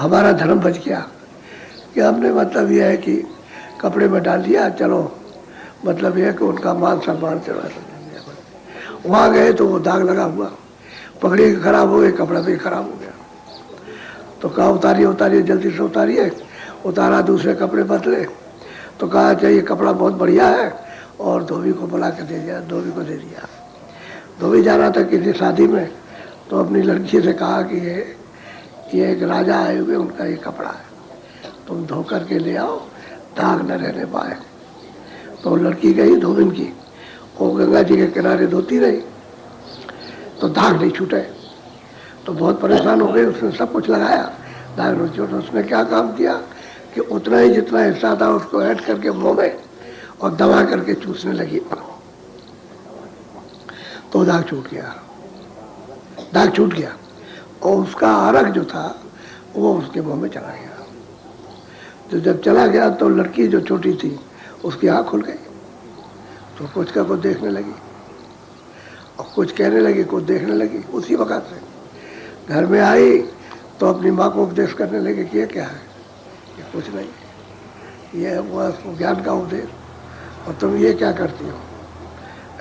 हमारा धर्म बच गया कि हमने मतलब यह है कि कपड़े में डाल दिया, चलो मतलब यह है कि उनका मान सम्मान चला। वहाँ गए तो वो दाग लगा हुआ, पगड़ी खराब हो गई, कपड़ा भी खराब हो गया। तो कहा उतारिए उतारिए, जल्दी से उतारिए। उतारा, दूसरे कपड़े बदले। तो कहा अच्छा ये कपड़ा बहुत बढ़िया है, और धोबी को बुला के दे दिया। धोबी को दे दिया। धोबी जा रहा था किसी शादी में, तो अपनी लड़की से कहा कि ये एक राजा आए हुए, उनका ये कपड़ा है, तुम धो करके ले आओ, दाग न रहने पाए। तो लड़की गई धोबिन की, वो गंगा जी के किनारे धोती रही, तो दाग नहीं छूटे। तो बहुत परेशान हो गई, उसने सब कुछ लगाया, दाग नहीं छूटे। उसने क्या काम किया कि उतना ही जितना हिस्सा था उसको ऐड करके मुँह में और दबा करके चूसने लगी, तो दाग छूट गया। दाग छूट गया और उसका अरक जो था वो उसके मुंह में चला गया। तो जब चला गया तो लड़की जो छोटी थी उसकी आँख खुल गई, तो कुछ का कुछ देखने लगी और कुछ कहने लगी, कुछ देखने लगी। उसी वक्त से घर में आई तो अपनी माँ को उपदेश करने लगी कि ये क्या है, ये कुछ नहीं, ये हुआ उसको ज्ञान का उपदेश, और तुम ये क्या करती हो।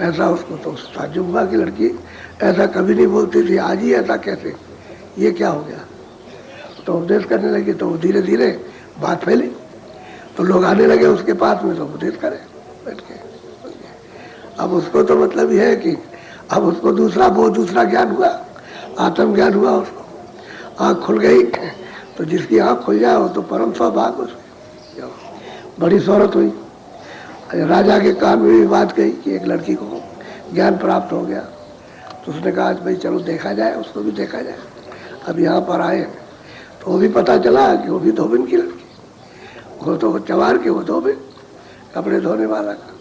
ऐसा उसको तो ताज्जुब हुआ कि लड़की ऐसा कभी नहीं बोलती थी, आज ही ऐसा कैसे, ये क्या हो गया। तो उपदेश करने लगी, तो धीरे धीरे बात फैली, तो लोग आने लगे उसके पास में, तो उपदेश करे बैठ के। अब उसको तो मतलब यह है कि अब उसको दूसरा ज्ञान हुआ, आत्मज्ञान हुआ, उसको आँख खुल गई। तो जिसकी आँख खुल जाए वो तो परम सौभाग्य उसकी, बड़ी शोहरत हुई। राजा के कान में भी बात गई कि एक लड़की को ज्ञान प्राप्त हो गया। तो उसने कहा भाई चलो देखा जाए, उसको भी देखा जाए। अब यहाँ पर आए तो वो भी पता चला कि वो भी धोबिन की लड़की, वो तो चवार के, वो धोबिन कपड़े धोने वाला का।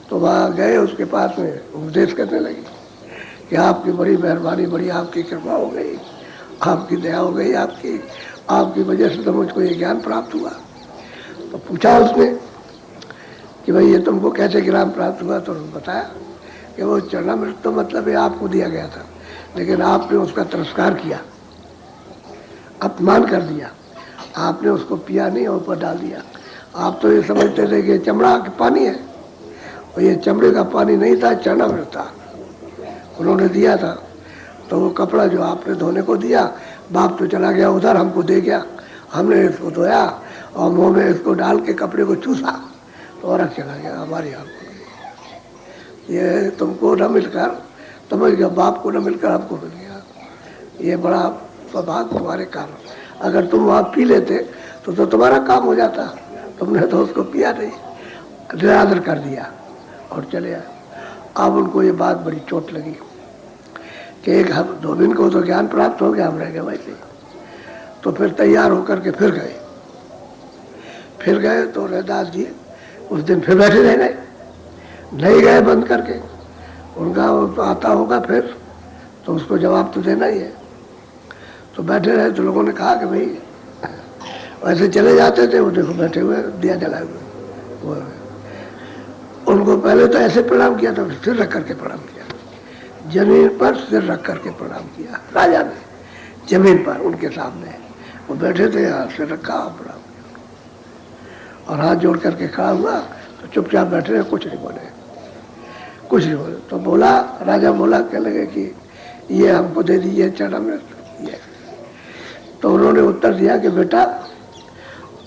तो वहाँ गए, उसके पास में उपदेश करने लगी कि आपकी बड़ी मेहरबानी, बड़ी आपकी कृपा हो गई, आपकी दया हो गई, आपकी वजह से तो मुझको ये ज्ञान प्राप्त हुआ। तो पूछा उसने कि भाई ये तुमको कैसे ज्ञान प्राप्त हुआ। तो बताया कि वो चरणामृत तो मतलब ये आपको दिया गया था, लेकिन आपने उसका तिरस्कार किया, अपमान कर दिया, आपने उसको पिया नहीं और ऊपर डाल दिया। आप तो ये समझते थे कि चमड़ा का पानी है, और ये चमड़े का पानी नहीं था, चरणामृत था, उन्होंने दिया था। तो वो कपड़ा जो आपने धोने को दिया, बाप तो चला गया उधर, हमको दे गया, हमने इसको धोया और मुँह में इसको डाल के कपड़े को चूसा, तो और चला गया हमारी आँख को। ये तुमको न मिलकर, समझ गया, बाप को न मिलकर हमको मिल गया, ये बड़ा सौभाग्य तुम्हारे कारण। अगर तुम वहाँ पी लेते तो तुम्हारा काम हो जाता, तुमने तो उसको पिया नहीं, निरादर कर दिया और चले आए। अब उनको ये बात बड़ी चोट लगी कि एक हम धोबिन को तो ज्ञान प्राप्त हो गया, हम रह गए वैसे। तो फिर तैयार होकर के फिर गए तो रैदास जी उस दिन फिर बैठे रह गए, नहीं गए बंद करके। उनका तो आता होगा फिर, तो उसको जवाब तो देना ही है। तो बैठे रहे, तो लोगों ने कहा कि भाई वैसे चले जाते थे, वो देखो बैठे हुए दिया जलाए हुए। उनको पहले तो ऐसे प्रणाम किया था, सिर रख करके प्रणाम किया, जमीन पर सिर रख करके प्रणाम किया राजा ने, जमीन पर उनके सामने। वो बैठे थे, यहाँ सिर रखा, प्रणाम किया और हाथ जोड़ करके खड़ा हुआ। तो चुपचाप बैठे रहे, कुछ नहीं बोले। तो बोला, राजा बोला, कहने लगे कि ये हमको दे दीजिए चरणामृत। ये तो उन्होंने उत्तर दिया कि बेटा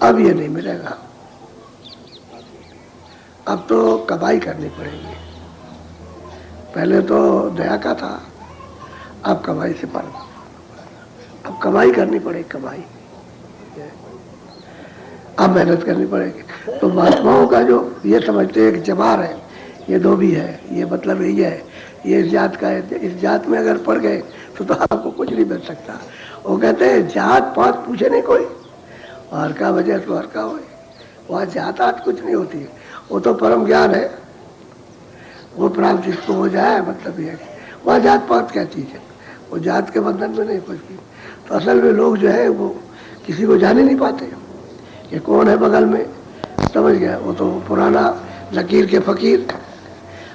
अब ये नहीं मिलेगा, अब तो कमाई करनी पड़ेगी। पहले तो दया का था, अब कमाई से पर, अब कमाई करनी पड़ेगी, कमाई, अब मेहनत करनी पड़ेगी। तो महात्माओं का जो ये समझते हैं कि जमार है, ये धोबी है, ये मतलब ये है, ये इस जात का है, इस जात में अगर पड़ गए तो आपको कुछ नहीं मिल सकता। वो कहते हैं जात पात पूछे नहीं कोई, हर का वजह तो हर का हो, वहाँ जात आत कुछ नहीं होती, वो तो परम ज्ञान है, वो प्राप्त जिसको हो जाए, मतलब ये वहाँ जात पात क्या चीज़ है, वो जात के बंधन में नहीं फंसती। तो असल में लोग जो है वो किसी को जान ही नहीं पाते कि कौन है बगल में, समझ गया। वो तो पुराना लकीर के फकीर,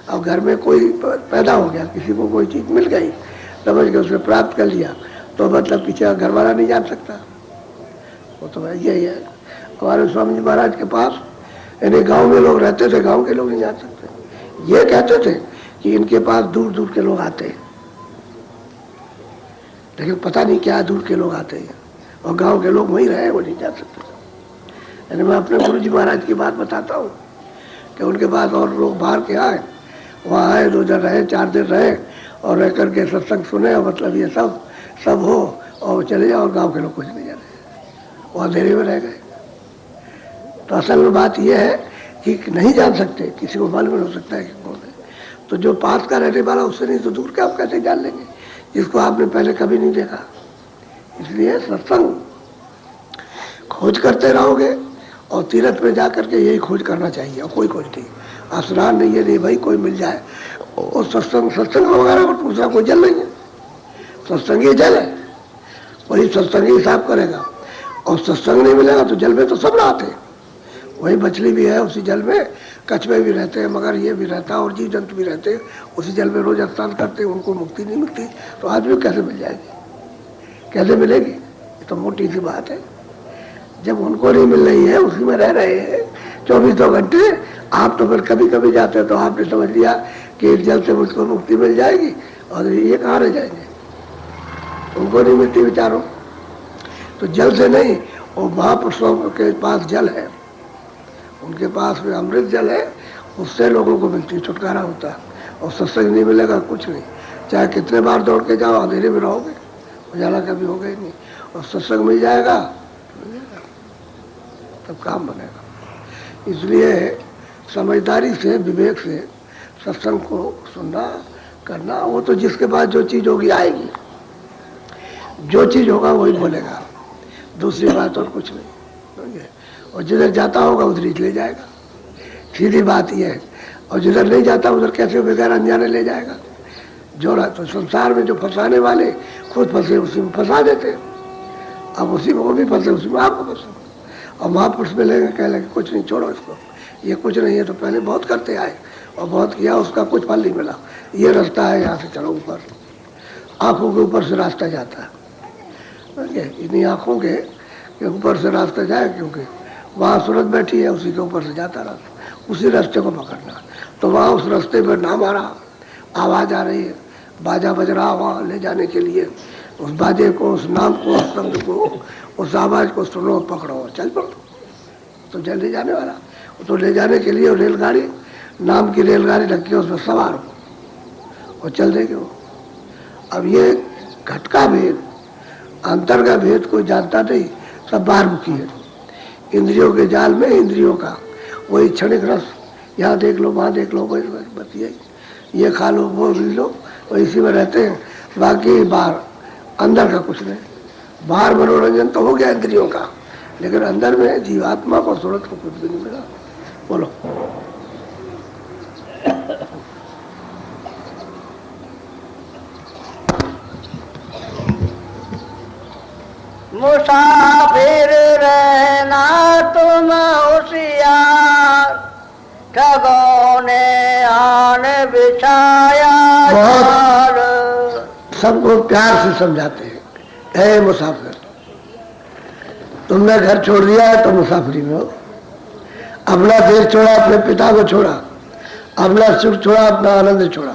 अब घर में कोई पैदा हो गया, किसी को कोई चीज़ मिल गई, समझ गया, उसने प्राप्त कर लिया, तो मतलब पीछे घर वाला नहीं जान सकता, वो तो यही है। हमारे स्वामी जी महाराज के पास यानी गांव में लोग रहते थे, गांव के लोग नहीं जा सकते। ये कहते थे कि इनके पास दूर दूर के लोग आते हैं, लेकिन पता नहीं क्या दूर के लोग आते हैं, और गांव के लोग वहीं रहे, वो नहीं जा सकते। यानी मैं अपने गुरु जी महाराज की बात बताता हूँ कि उनके पास और लोग बाहर के आए, वहाँ आए, 2 दिन रहे, 4 दिन रहे, और रह करके सत्संग सुने, और मतलब ये सब हो और चले जाओ, और गांव के लोग कुछ नहीं जाने, वो अंधेरे में रह गए। तो असल में बात यह है कि नहीं जान सकते, किसी को मालूम नहीं हो सकता है कि कौन है। तो जो पास का रहने वाला उससे नहीं तो दूर का आप कैसे जान लेंगे, जिसको आपने पहले कभी नहीं देखा। इसलिए सत्संग खोज करते रहोगे, और तीर्थ में जा करके यही खोज करना चाहिए, और कोई खोज नहीं, आसरान नहीं है, नहीं भाई कोई मिल जाए। और सत्संग वगैरह को दूसरा कोई जल नहीं है, सत्संग ही जल है, वही सत्संग ही साफ करेगा। और सत्संग नहीं मिलेगा तो जल में तो सब नहाते हैं, वही मछली भी है उसी जल में, कछुए भी रहते हैं, मगर ये भी रहता है, और जीव जंतु भी रहते हैं उसी जल में, रोज स्नान करते हैं, उनको मुक्ति नहीं मिलती, तो आदमी कैसे मिल जाएगी, कैसे मिलेगी? ये तो मोटी सी बात है। जब उनको नहीं मिल रही है, उसी में रह रहे हैं 24 घंटे, आप तो फिर कभी कभी जाते तो आपने समझ लिया कि इस जल से मुझको मुक्ति मिल जाएगी, और ये कहाँ रह जाएंगे, उनको नहीं मिलती बेचारों। तो जल से नहीं, और महापुरुषों के पास जल है, उनके पास में अमृत जल है, उससे लोगों को मिलती, छुटकारा होता है। और सत्संग नहीं मिलेगा कुछ नहीं, चाहे कितने बार दौड़ के जाओ, अंधेरे में रहोगे, उजाला कभी होगा ही नहीं। और सत्संग मिल जाएगा तब काम बनेगा। इसलिए समझदारी से, विवेक से सत्संग को सुनना, करना। वो तो जिसके पास जो चीज़ होगी आएगी, जो चीज़ होगा वही बोलेगा, दूसरी बात और कुछ नहीं। और जिधर जाता होगा उधर ही ले जाएगा, सीधी बात यह है। और जिधर नहीं जाता उधर कैसे बगैर अनजाने ले जाएगा। जो तो संसार में जो फंसाने वाले खुद फंसे उसी में फंसा देते, अब उसी में वो भी फंसे, उसी में आपको फंसे। और महापुरुष में लेंगे, कह लेंगे कुछ नहीं, छोड़ो इसको, ये कुछ नहीं है। तो पहले बहुत करते आए और बहुत किया, उसका कुछ फल नहीं मिला। ये रास्ता है, यहाँ से चलो ऊपर, आँखों के ऊपर से रास्ता जाता है, इन्हीं आँखों के ऊपर से रास्ता जाए, क्योंकि वहाँ सूरत बैठी है, उसी के ऊपर से जाता रास्ता, उसी रास्ते को पकड़ना। तो वहाँ उस रास्ते पर नाम आ रहा, आवाज़ आ रही है, बाजा बज रहा वहाँ ले जाने के लिए। उस बाजे को, उस नाम को, उस शब्द को, उस आवाज़ को सुनो, पकड़ो, चल पड़ो, तो जल ले जाने वाला। तो ले जाने के लिए रेलगाड़ी, नाम की रेलगाड़ी रखी है, उसमें सवार हो और चल देंगे वो। अब ये घट का भेद, अंतर का भेद कोई जानता नहीं, सब बाहर मुखी है। इंद्रियों के जाल में इंद्रियों का वही क्षणिक रस, यहाँ देख लो, वहाँ देख लो, बस ये खा लो, वो पी लो, और इसी में रहते हैं। बाकी बाहर अंदर का कुछ नहीं। बाहर मनोरंजन तो हो गया इंद्रियों का, लेकिन अंदर में जीवात्मा को, सूरत को कुछ भी नहीं मिला। बोलो। मुसाफिर रहना तुम होशियार, ठगों ने आन बिछाया। सबको प्यार से समझाते हैं, है मुसाफिर, तुमने घर छोड़ दिया है तो मुसाफिरी में हो। अपना देश छोड़ा, अपने पिता को छोड़ा, अपना सुख छोड़ा, अपना आनंद छोड़ा,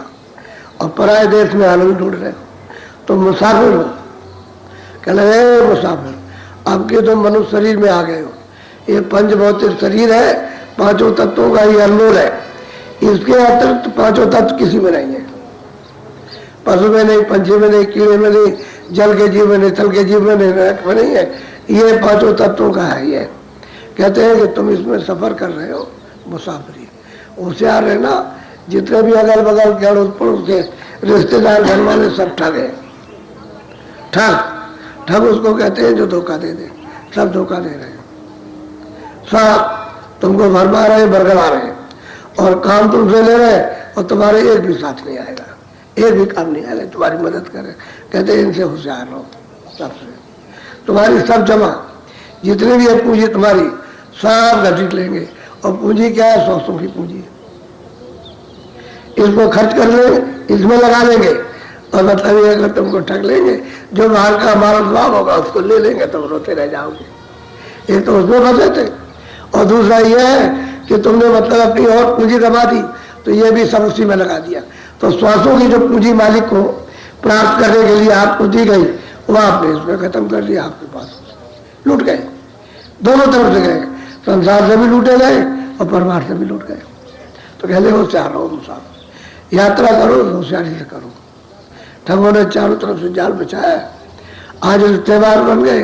और पराये देश में आनंद ढूंढ रहे हो, तो मुसाफिर हो। कह रहे मुसाफिर, अब के तुम मनुष्य शरीर में आ गए हो। ये पंच भौतिक शरीर है, 5 तत्वों का ही अनमोल है। इसके अतिरिक्त 5 तत्व किसी में नहीं है, पशु में नहीं, पंछी में नहीं, कीड़े में नहीं, जल के जीव में नहीं, थल के जीव में नहीं, नरक में नहीं है। ये 5 तत्वों का है। ये कहते हैं कि तुम इसमें सफर कर रहे हो, मुसाफिरी। होशियार रहना, जितने भी अगल बगल के अड़ोस पड़ोस के रिश्तेदार, घर वाले, सब ठग है। ठग उसको कहते हैं जो धोखा दे दे। सब धोखा दे रहे हैं, सब तुमको भरमा रहे, बरगला रहे, और काम तुमसे ले रहे, और तुम्हारे एक भी साथ नहीं आएगा, एक भी काम नहीं आएगा तुम्हारी मदद करे। कहते हैं इनसे होशियार रहो, सबसे तुम्हारी सब जमा, जितनी भी है पूंजी तुम्हारी, सब घसीट लेंगे। और पूंजी क्या है? 100 की पूंजी। इसको खर्च कर ले, इसमें लगा लेंगे, और मतलब ये अगर तुमको ठग लेंगे, जो बाहर का हमारा स्वभाव होगा उसको ले लेंगे, तुम रोते रह जाओगे। एक तो उसमें फंसे थे और दूसरा ये है कि तुमने मतलब अपनी और पूंजी कमा दी तो ये भी सब उसी में लगा दिया। तो श्वासों की जो पूंजी मालिक को प्राप्त करने के लिए आपको दी गई वो आपने इसमें खत्म कर दिया, आपके पास लूट गए, दोनों तरफ से गए, संसार से भी लूटे गए और परिवार से भी लूट गए। तो कहले होशियार रहो मुसाफिर, यात्रा करो होशियारी से करो। ठगों ने चारों तरफ से जाल बिछाया, आज रिश्तेदार बन गए,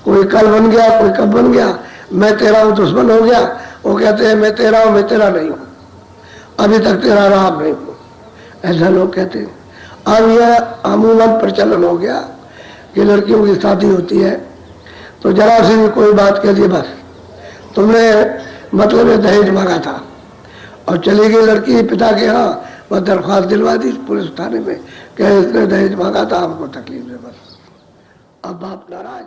कोई कल बन गया, कोई कब बन गया, मैं तेरा हूँ दुश्मन हो गया, वो कहते हैं मैं तेरा हूँ मैं तेरा नहीं हूँ, अभी तक तेरा राम नहीं हूँ, ऐसा लोग कहते हैं। अब यह अमूमन प्रचलन हो गया कि लड़कियों की शादी होती है तो जरा सी भी कोई बात कह दी बस तुमने मतलब ये दहेज मांगा था, और चली गई लड़की पिता के यहाँ, वह दरख्वास्त दिलवा दी पुलिस थाने में कि इसने दहेज मांगा था, हमको तकलीफ है बस। अब बाप नाराज।